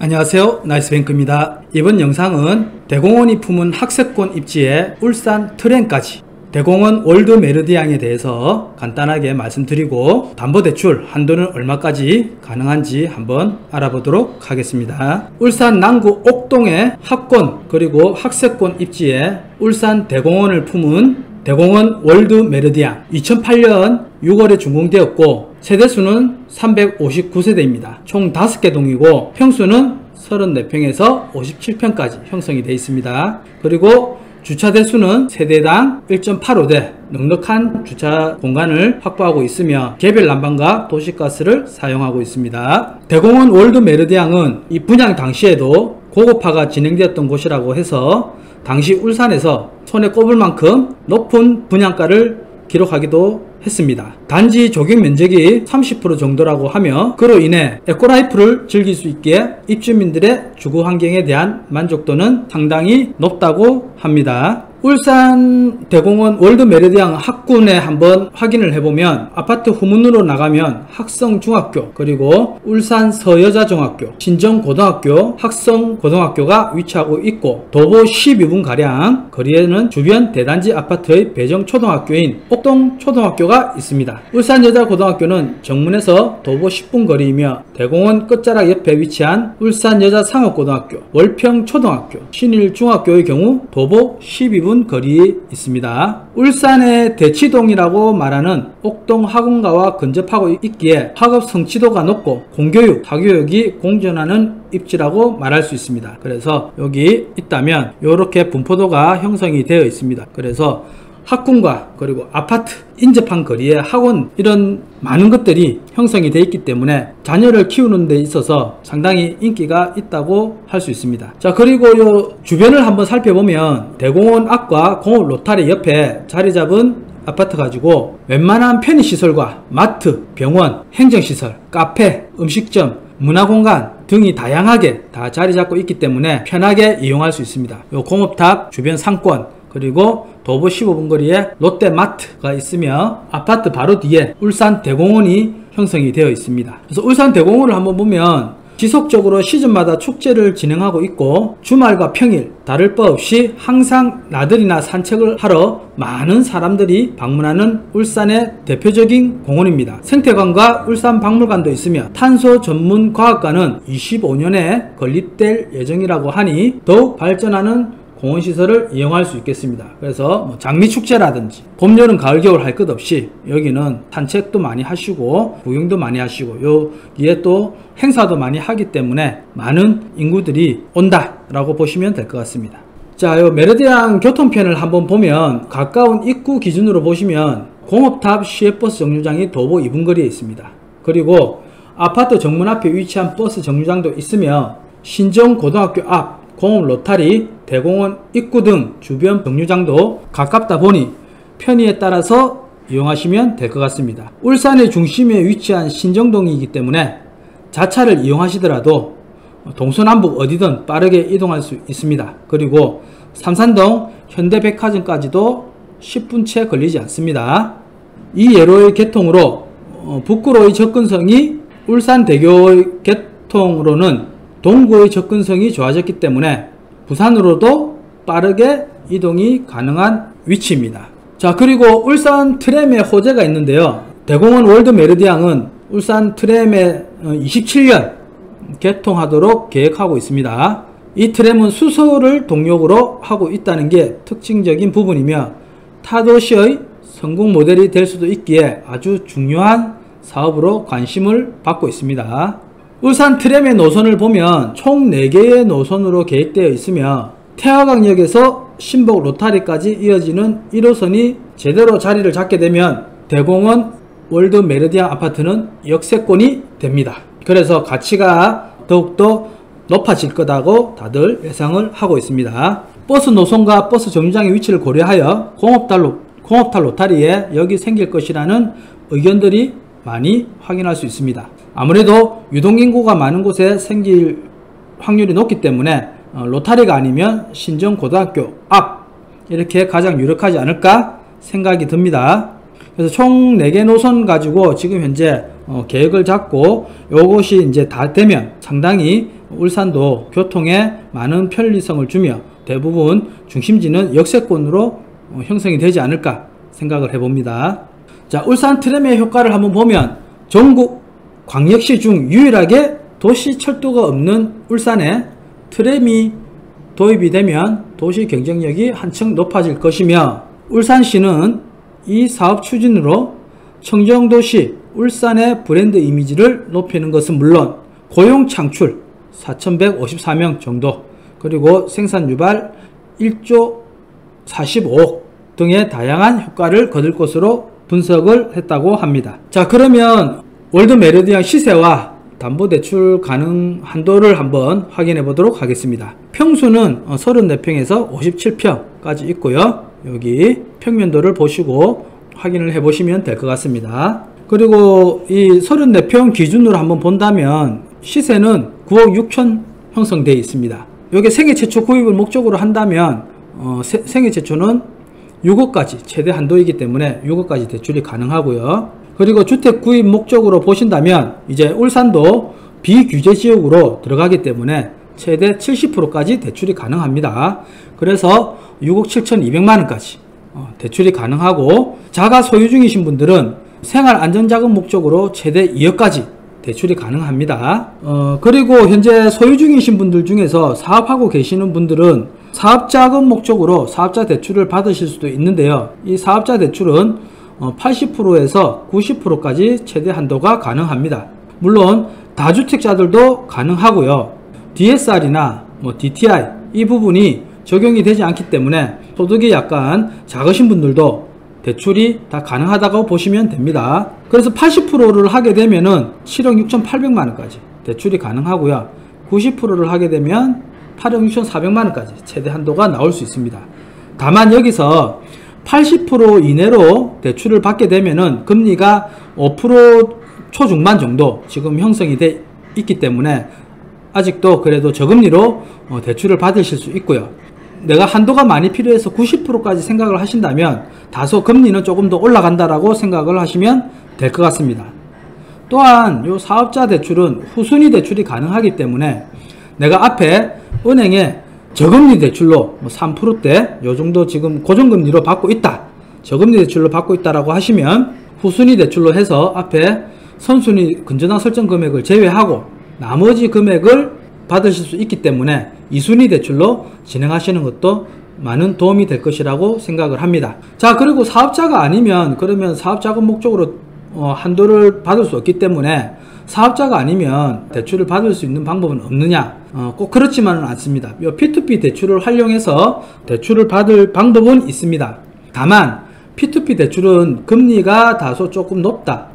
안녕하세요, 나이스뱅크입니다. 이번 영상은 대공원이 품은 학세권 입지에 울산 트램까지 대공원 월드 메르디앙에 대해서 간단하게 말씀드리고 담보대출 한도는 얼마까지 가능한지 한번 알아보도록 하겠습니다. 울산 남구 옥동의 학권 그리고 학세권 입지에 울산 대공원을 품은 대공원 월드 메르디앙 2008년 6월에 준공되었고 세대수는 359세대입니다. 총 5개 동이고 평수는 34평에서 57평까지 형성이 되어 있습니다. 그리고 주차 대수는 세대당 1.85대 넉넉한 주차 공간을 확보하고 있으며 개별 난방과 도시가스를 사용하고 있습니다. 대공원 월드 메르디앙은 이 분양 당시에도 고급화가 진행되었던 곳이라고 해서 당시 울산에서 손에 꼽을 만큼 높은 분양가를 기록하기도 했습니다. 단지 적용 면적이 30% 정도라고 하며 그로 인해 에코라이프를 즐길 수 있기에 입주민들의 주거 환경에 대한 만족도는 상당히 높다고 합니다. 울산 대공원 월드 메르디앙 학군에 한번 확인을 해보면 아파트 후문으로 나가면 학성중학교 그리고 울산 서여자중학교, 신정고등학교, 학성고등학교가 위치하고 있고 도보 12분가량 거리에는 주변 대단지 아파트의 배정초등학교인 옥동초등학교가 있습니다. 울산여자고등학교는 정문에서 도보 10분 거리이며 대공원 끝자락 옆에 위치한 울산여자상업고등학교, 월평초등학교, 신일중학교의 경우 도보 12분 거리에 있습니다. 울산의 대치동이라고 말하는 옥동 학원가와 근접하고 있기에 학업 성취도가 높고 공교육, 사교육이 공존하는 입지라고 말할 수 있습니다. 그래서 여기 있다면 이렇게 분포도가 형성이 되어 있습니다. 그래서 학군과 그리고 아파트, 인접한 거리에 학원 이런 많은 것들이 형성이 되어 있기 때문에 자녀를 키우는 데 있어서 상당히 인기가 있다고 할 수 있습니다. 자, 그리고 요 주변을 한번 살펴보면 대공원 앞과 공업 로타리 옆에 자리 잡은 아파트 가지고 웬만한 편의시설과 마트, 병원, 행정시설, 카페, 음식점, 문화공간 등이 다양하게 다 자리 잡고 있기 때문에 편하게 이용할 수 있습니다. 요 공업탑 주변 상권 그리고 도보 15분 거리에 롯데마트가 있으며 아파트 바로 뒤에 울산 대공원이 형성이 되어 있습니다. 그래서 울산 대공원을 한번 보면 지속적으로 시즌마다 축제를 진행하고 있고 주말과 평일 다를 바 없이 항상 나들이나 산책을 하러 많은 사람들이 방문하는 울산의 대표적인 공원입니다. 생태관과 울산박물관도 있으며 탄소 전문 과학관은 25년에 건립될 예정이라고 하니 더욱 발전하는 공원시설을 이용할 수 있겠습니다. 그래서 장미축제라든지 봄, 여름, 가을, 겨울 할 것 없이 여기는 산책도 많이 하시고 구경도 많이 하시고 여기에 또 행사도 많이 하기 때문에 많은 인구들이 온다 라고 보시면 될 것 같습니다. 자, 요 메르디앙 교통편을 한번 보면 가까운 입구 기준으로 보시면 공업탑 시외버스 정류장이 도보 2분 거리에 있습니다. 그리고 아파트 정문 앞에 위치한 버스 정류장도 있으며 신정고등학교 앞 공업 로타리, 대공원 입구 등 주변 정류장도 가깝다 보니 편의에 따라서 이용하시면 될 것 같습니다. 울산의 중심에 위치한 신정동이기 때문에 자차를 이용하시더라도 동서남북 어디든 빠르게 이동할 수 있습니다. 그리고 삼산동 현대백화점까지도 10분 채 걸리지 않습니다. 이 예로의 개통으로 북구로의 접근성이 울산대교의 개통으로는 동구의 접근성이 좋아졌기 때문에 부산으로도 빠르게 이동이 가능한 위치입니다. 자, 그리고 울산 트램의 호재가 있는데요. 대공원 월드 메르디앙은 울산 트램에 27년 개통하도록 계획하고 있습니다. 이 트램은 수소를 동력으로 하고 있다는 게 특징적인 부분이며 타도시의 성공 모델이 될 수도 있기에 아주 중요한 사업으로 관심을 받고 있습니다. 울산 트램의 노선을 보면 총 4개의 노선으로 계획되어 있으며 태화강역에서 신복 로타리까지 이어지는 1호선이 제대로 자리를 잡게 되면 대공원 월드 메르디앙 아파트는 역세권이 됩니다. 그래서 가치가 더욱더 높아질 거라고 다들 예상을 하고 있습니다. 버스 노선과 버스 정류장의 위치를 고려하여 공업탈 로타리에 여기 생길 것이라는 의견들이 많이 확인할 수 있습니다. 아무래도 유동인구가 많은 곳에 생길 확률이 높기 때문에 로타리가 아니면 신정고등학교 앞 이렇게 가장 유력하지 않을까 생각이 듭니다. 그래서 총 4개 노선 가지고 지금 현재 계획을 잡고 요것이 이제 다 되면 상당히 울산도 교통에 많은 편리성을 주며 대부분 중심지는 역세권으로 형성이 되지 않을까 생각을 해봅니다. 자, 울산 트램의 효과를 한번 보면 전국 광역시 중 유일하게 도시 철도가 없는 울산에 트램이 도입이 되면 도시 경쟁력이 한층 높아질 것이며, 울산시는 이 사업 추진으로 청정도시 울산의 브랜드 이미지를 높이는 것은 물론 고용 창출 4,154명 정도, 그리고 생산 유발 1조 45억 등의 다양한 효과를 거둘 것으로 분석을 했다고 합니다. 자, 그러면 월드 메르디안 시세와 담보대출 가능 한도를 한번 확인해 보도록 하겠습니다. 평수는 34평에서 57평까지 있고요. 여기 평면도를 보시고 확인을 해 보시면 될 것 같습니다. 그리고 이 34평 기준으로 한번 본다면 시세는 9억 6천 형성되어 있습니다. 여기 생애 최초 구입을 목적으로 한다면 생애 최초는 6억까지 최대 한도이기 때문에 6억까지 대출이 가능하고요. 그리고 주택 구입 목적으로 보신다면 이제 울산도 비규제 지역으로 들어가기 때문에 최대 70%까지 대출이 가능합니다. 그래서 6억 7,200만원까지 대출이 가능하고, 자가 소유 중이신 분들은 생활안전자금 목적으로 최대 2억까지 대출이 가능합니다. 그리고 현재 소유 중이신 분들 중에서 사업하고 계시는 분들은 사업자금 목적으로 사업자 대출을 받으실 수도 있는데요. 이 사업자 대출은 80%에서 90%까지 최대 한도가 가능합니다. 물론 다주택자들도 가능하고요. DSR이나 DTI 이 부분이 적용이 되지 않기 때문에 소득이 약간 작으신 분들도 대출이 다 가능하다고 보시면 됩니다. 그래서 80%를 하게 되면은 7억 6,800만원까지 대출이 가능하고요. 90%를 하게 되면 8억 6,400만원까지 최대 한도가 나올 수 있습니다. 다만 여기서 80% 이내로 대출을 받게 되면은 금리가 5% 초중반 정도 지금 형성이 돼 있기 때문에 아직도 그래도 저금리로 대출을 받으실 수 있고요. 내가 한도가 많이 필요해서 90%까지 생각을 하신다면 다소 금리는 조금 더 올라간다라고 생각을 하시면 될 것 같습니다. 또한 이 사업자 대출은 후순위 대출이 가능하기 때문에 내가 앞에 은행에 저금리 대출로 3%대 요 정도 지금 고정금리로 받고 있다, 저금리 대출로 받고 있다라고 하시면 후순위 대출로 해서 앞에 선순위 건전한 설정 금액을 제외하고 나머지 금액을 받으실 수 있기 때문에 2순위 대출로 진행하시는 것도 많은 도움이 될 것이라고 생각을 합니다. 자, 그리고 사업자가 아니면 그러면 사업자금 목적으로 한도를 받을 수 없기 때문에 사업자가 아니면 대출을 받을 수 있는 방법은 없느냐? 꼭 그렇지만은 않습니다. P2P 대출을 활용해서 대출을 받을 방법은 있습니다. 다만 P2P 대출은 금리가 다소 조금 높다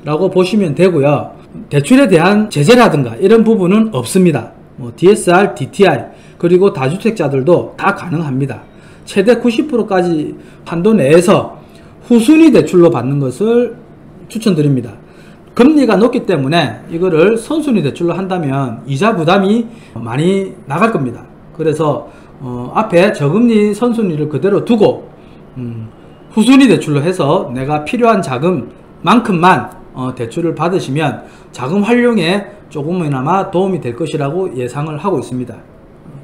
라고 보시면 되고요. 대출에 대한 제재라든가 이런 부분은 없습니다. DSR, DTI 그리고 다주택자들도 다 가능합니다. 최대 90%까지 한도 내에서 후순위 대출로 받는 것을 추천드립니다. 금리가 높기 때문에 이거를 선순위 대출로 한다면 이자 부담이 많이 나갈 겁니다. 그래서 앞에 저금리 선순위를 그대로 두고 후순위 대출로 해서 내가 필요한 자금만큼만 대출을 받으시면 자금 활용에 조금이나마 도움이 될 것이라고 예상을 하고 있습니다.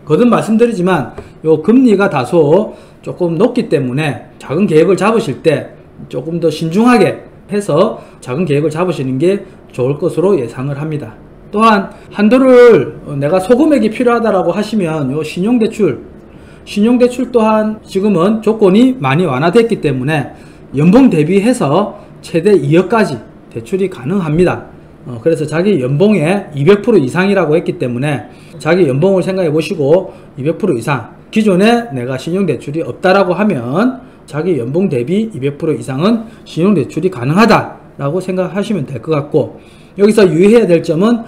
거듭 말씀드리지만 요 금리가 다소 조금 높기 때문에 자금 계획을 잡으실 때 조금 더 신중하게 해서 자금 계획을 잡으시는 게 좋을 것으로 예상을 합니다. 또한 한도를 내가 소금액이 필요하다라고 하시면 요 신용대출 또한 지금은 조건이 많이 완화됐기 때문에 연봉 대비해서 최대 2억까지 대출이 가능합니다. 그래서 자기 연봉의 200% 이상이라고 했기 때문에 자기 연봉을 생각해 보시고 200% 이상, 기존에 내가 신용대출이 없다라고 하면 자기 연봉 대비 200% 이상은 신용대출이 가능하다라고 생각하시면 될 것 같고, 여기서 유의해야 될 점은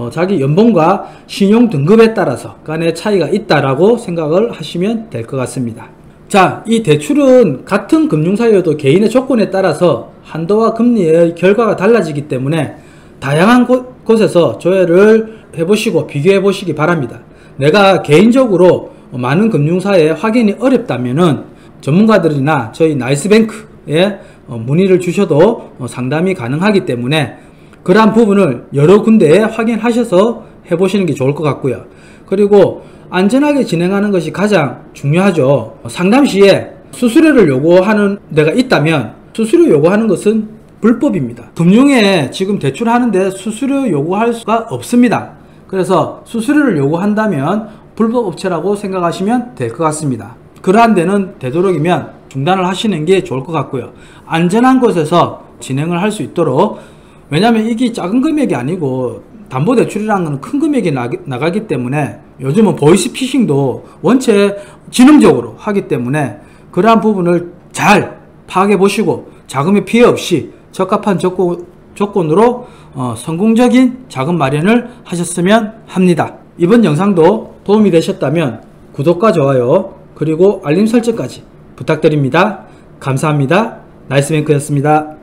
자기 연봉과 신용등급에 따라서 간의 차이가 있다라고 생각을 하시면 될 것 같습니다. 자, 이 대출은 같은 금융사여도 개인의 조건에 따라서 한도와 금리의 결과가 달라지기 때문에 다양한 곳에서 조회를 해보시고 비교해 보시기 바랍니다. 내가 개인적으로 많은 금융사에 확인이 어렵다면은 전문가들이나 저희 나이스뱅크에 문의를 주셔도 상담이 가능하기 때문에 그러한 부분을 여러 군데에 확인하셔서 해보시는 게 좋을 것 같고요. 그리고 안전하게 진행하는 것이 가장 중요하죠. 상담 시에 수수료를 요구하는 데가 있다면 수수료 요구하는 것은 불법입니다. 금융에 지금 대출하는데 수수료 요구할 수가 없습니다. 그래서 수수료를 요구한다면 불법 업체라고 생각하시면 될 것 같습니다. 그러한 데는 되도록이면 중단을 하시는 게 좋을 것 같고요. 안전한 곳에서 진행을 할 수 있도록, 왜냐하면 이게 작은 금액이 아니고 담보대출이라는 건 큰 금액이 나가기 때문에 요즘은 보이스피싱도 원체 지능적으로 하기 때문에 그러한 부분을 잘 파악해 보시고 자금의 피해 없이 적합한 조건으로 성공적인 자금 마련을 하셨으면 합니다. 이번 영상도 도움이 되셨다면 구독과 좋아요 그리고 알림 설정까지 부탁드립니다. 감사합니다. 나이스뱅크였습니다.